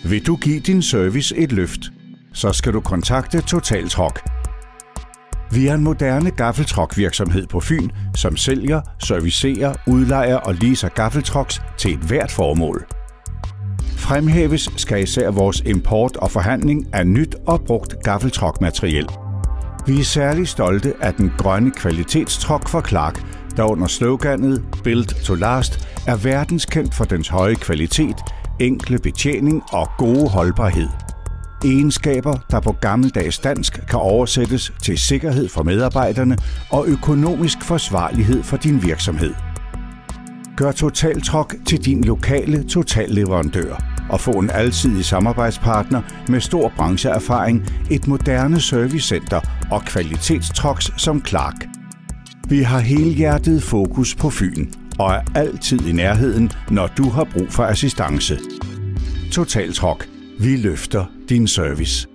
Vil du give din service et løft, så skal du kontakte Totaltruck. Vi er en moderne gaffeltruck-virksomhed på Fyn, som sælger, servicerer, udlejer og leaser gaffeltrucks til et hvert formål. Fremhæves skal især vores import og forhandling af nyt og brugt gaffeltruck-materiel. Vi er særlig stolte af den grønne kvalitetstruck fra Clark, der under sloganet Built to Last er verdenskendt for dens høje kvalitet, enkle betjening og gode holdbarhed. Egenskaber, der på gammeldags dansk kan oversættes til sikkerhed for medarbejderne og økonomisk forsvarlighed for din virksomhed. Gør Totaltruck til din lokale totalleverandør og få en alsidig samarbejdspartner med stor brancheerfaring, et moderne servicecenter og kvalitetstrucks som Clark. Vi har helhjertet fokus på Fyn og er altid i nærheden, når du har brug for assistance. Totaltruck. Vi løfter din service.